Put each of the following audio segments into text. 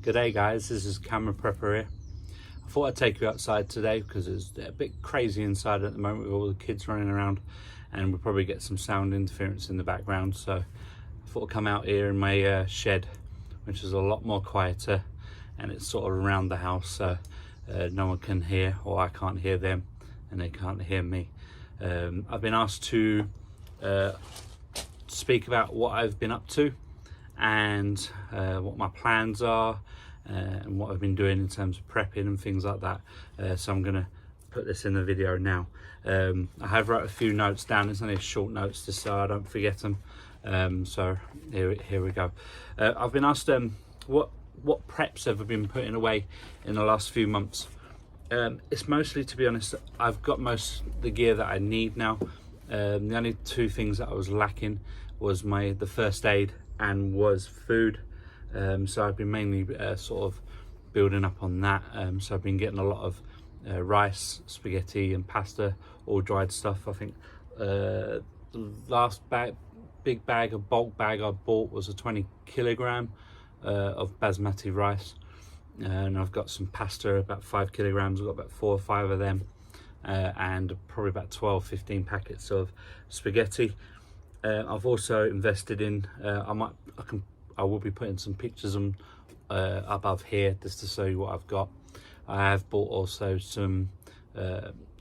G'day guys, this is Camera Prepper here. I thought I'd take you outside today because it's a bit crazy inside at the moment with all the kids running around, and we'll probably get some sound interference in the background. So I thought I'd come out here in my shed, which is a lot more quieter, and it's sort of around the house, so no one can hear, or I can't hear them and they can't hear me. I've been asked to speak about what I've been up to and what my plans are and what I've been doing in terms of prepping and things like that. So I'm gonna put this in the video now. I have wrote a few notes down. It's only short notes just so I don't forget them. So here we go. I've been asked what preps have I been putting away in the last few months. It's mostly, to be honest, I've got most of the gear that I need now. The only two things that I was lacking was the first aid and was food. So I've been mainly sort of building up on that. So I've been getting a lot of rice, spaghetti and pasta, all dried stuff. I think the last big bag of bulk bag I bought was a 20 kilogram of basmati rice, and I've got some pasta, about 5 kilograms. I've got about 4 or 5 of them, and probably about 12-15 packets of spaghetti. I've also invested in I will be putting some pictures on above here just to show you what I've got. I have bought also some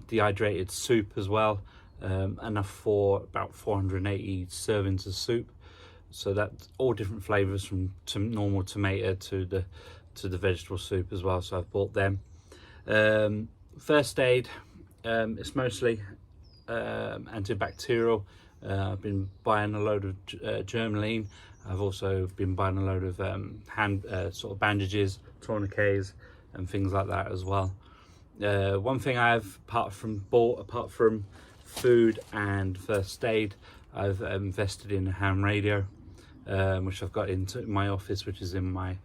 dehydrated soup as well, enough for about 480 servings of soup. So that's all different flavors, from normal tomato to the vegetable soup as well. So I've bought them. First aid, it's mostly antibacterial. I've been buying a load of Germaline. I've also been buying a load of sort of bandages, tourniquets and things like that as well. One thing I've apart from food and first aid, I've invested in a ham radio, which I've got into my office, which is in my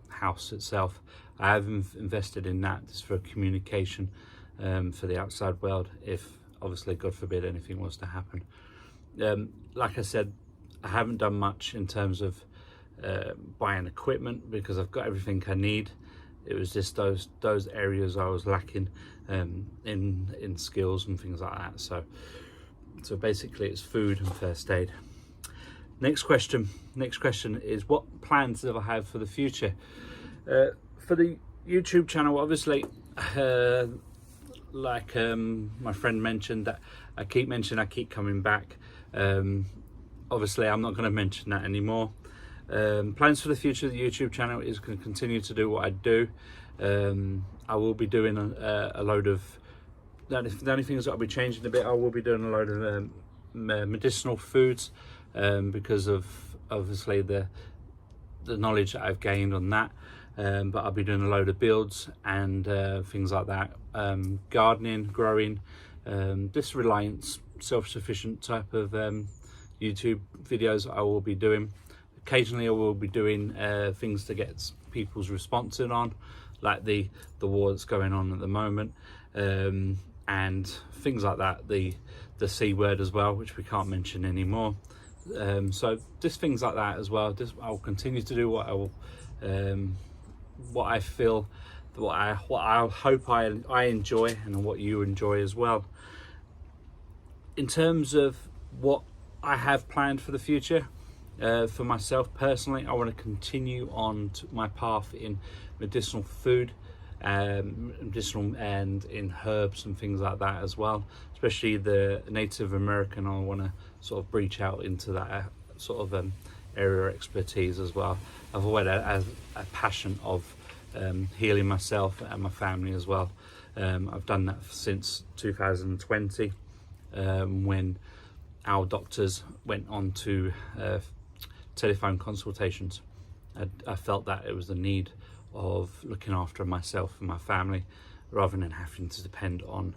house itself. I have invested in that just for communication for the outside world, if obviously, God forbid, anything was to happen. Like I said, I haven't done much in terms of buying equipment because I've got everything I need. It was just those areas I was lacking in skills and things like that. So basically it's food and first aid. Next question is, what plans do I have for the future? For the YouTube channel, obviously, like my friend mentioned, that I keep coming back. Obviously I'm not going to mention that anymore. Plans for the future of the YouTube channel is going to continue to do what I do. I will be doing a load of the only things that I'll be changing a bit. I will be doing a load of medicinal foods, because of obviously the knowledge that I've gained on that. But I'll be doing a load of builds and things like that. Gardening, growing, this reliance, self-sufficient type of YouTube videos I will be doing. Occasionally I will be doing things to get people's response in on, like the war that's going on at the moment, and things like that, the C word as well, which we can't mention anymore. So just things like that as well. I'll continue to do what I feel, what I hope I enjoy, and what you enjoy as well. In terms of what I have planned for the future, for myself personally, I want to continue on to my path in medicinal food, medicinal and in herbs and things like that as well, especially the Native American. I want to sort of breach out into that sort of area of expertise as well. I've always had a passion of healing myself and my family as well. I've done that since 2020, when our doctors went on to telephone consultations. I felt that it was the need of looking after myself and my family rather than having to depend on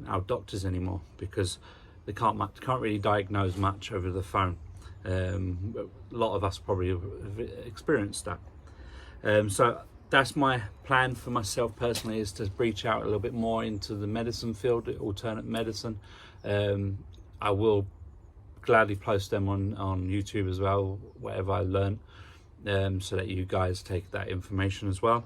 our doctors anymore, because they can't really diagnose much over the phone. A lot of us probably have experienced that. So that's my plan for myself personally, is to breach out a little bit more into the medicine field, alternate medicine. I will gladly post them on YouTube as well, whatever I learn. so that you guys take that information as well.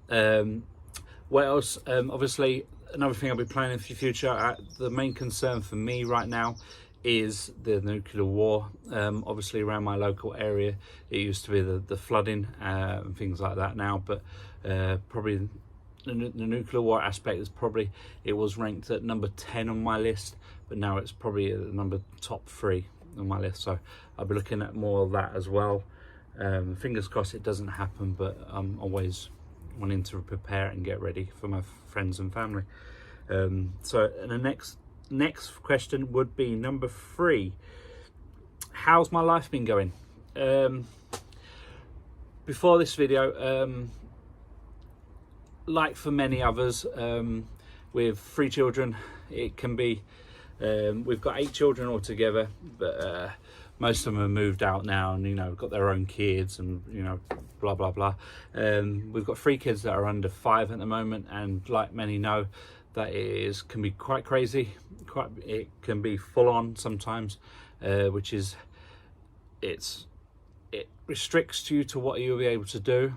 What else? Obviously, another thing I'll be planning for the future, the main concern for me right now is the nuclear war. Obviously around my local area it used to be the flooding and things like that now, but probably the nuclear war aspect is probably, it was ranked at number 10 on my list, but now it's probably at the number top 3 on my list, so I'll be looking at more of that as well. Fingers crossed it doesn't happen, but I'm always wanting to prepare and get ready for my friends and family. So the next question would be number 3. How's my life been going? Before this video, like for many others, with 3 children, it can be, we've got 8 children altogether, but most of them have moved out now and, you know, got their own kids and, you know, blah blah blah. We've got 3 kids that are under 5 at the moment, and like many know, that can be quite crazy. It can be full on sometimes, which is, it restricts you to what you'll be able to do,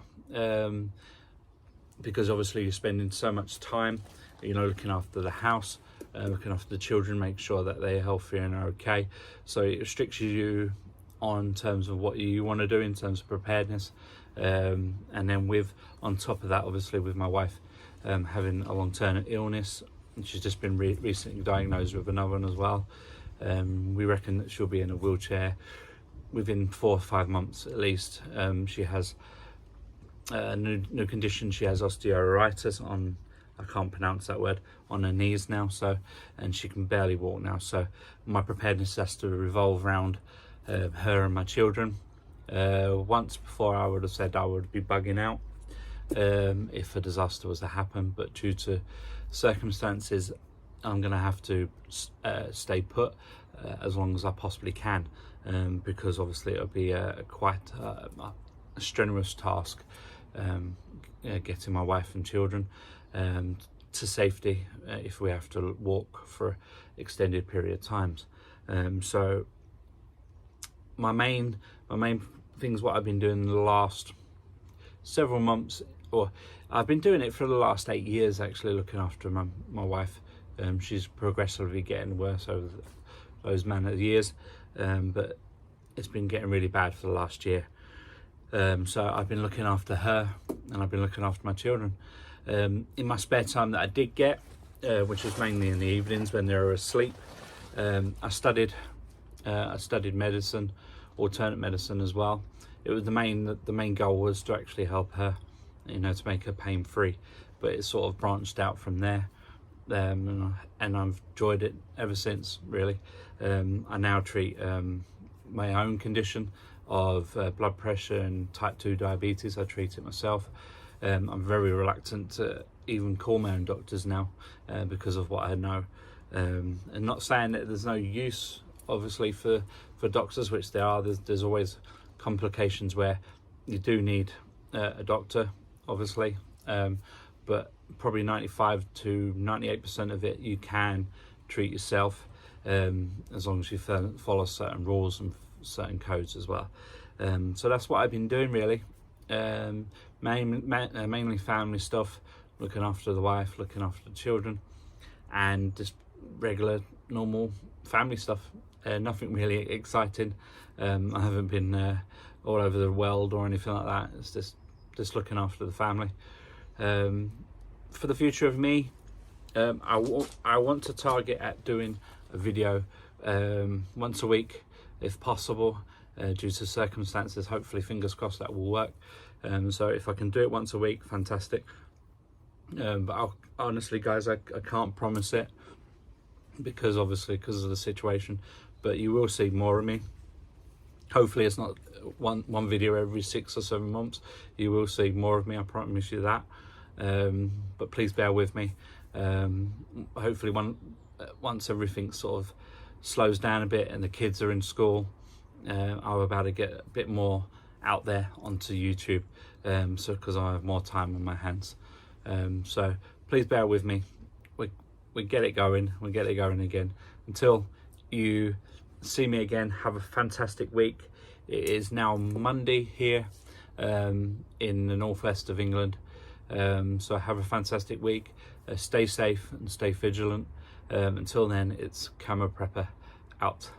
because obviously you're spending so much time, you know, looking after the house, looking after the children, make sure that they're healthy and are okay. So it restricts you on terms of what you want to do in terms of preparedness, and then on top of that, obviously with my wife having a long-term illness, and she's just been recently diagnosed with another one as well. We reckon that she'll be in a wheelchair within 4 or 5 months at least. She has a new condition. She has osteoarthritis on, I can't pronounce that word, on her knees now, so, and she can barely walk now, so my preparedness has to revolve around her and my children. Once before I would have said I would be bugging out if a disaster was to happen, but due to circumstances I'm gonna have to stay put as long as I possibly can, because obviously it'll be quite a strenuous task, getting my wife and children to safety if we have to walk for extended period of times. So my main things, what I've been doing in the last several months, or I've been doing it for the last 8 years actually, looking after my wife. She's progressively getting worse over those amount of years, but it's been getting really bad for the last year. So I've been looking after her and I've been looking after my children. In my spare time that I did get, which was mainly in the evenings when they were asleep, I studied medicine, alternate medicine as well. It was the main goal was to actually help her, you know, to make her pain free, but it sort of branched out from there, and I've enjoyed it ever since, really. I now treat my own condition of blood pressure and type 2 diabetes. I treat it myself. I'm very reluctant to even call my own doctors now, because of what I know, and not saying that there's no use obviously for doctors, which there are. There's always complications where you do need a doctor, obviously, but probably 95 to 98% of it you can treat yourself, as long as you follow certain rules and certain codes as well. So that's what I've been doing, really. Mainly family stuff, looking after the wife, looking after the children, and just regular normal family stuff. Nothing really exciting. I haven't been all over the world or anything like that. It's just looking after the family. For the future of me, I want to target at doing a video once a week if possible, due to circumstances. Hopefully, fingers crossed, that will work. So if I can do it once a week, fantastic. But honestly guys, I can't promise it, because of the situation, but you will see more of me. Hopefully it's not one video every 6 or 7 months. You will see more of me, I promise you that. But please bear with me. Hopefully once everything sort of slows down a bit and the kids are in school, I'm about to get a bit more out there onto YouTube, so because I have more time on my hands. So please bear with me. We get it going, again. Until you see me again, have a fantastic week. It is now Monday here, in the northwest of England. So have a fantastic week. Stay safe and stay vigilant. Until then, it's Camera Prepper out.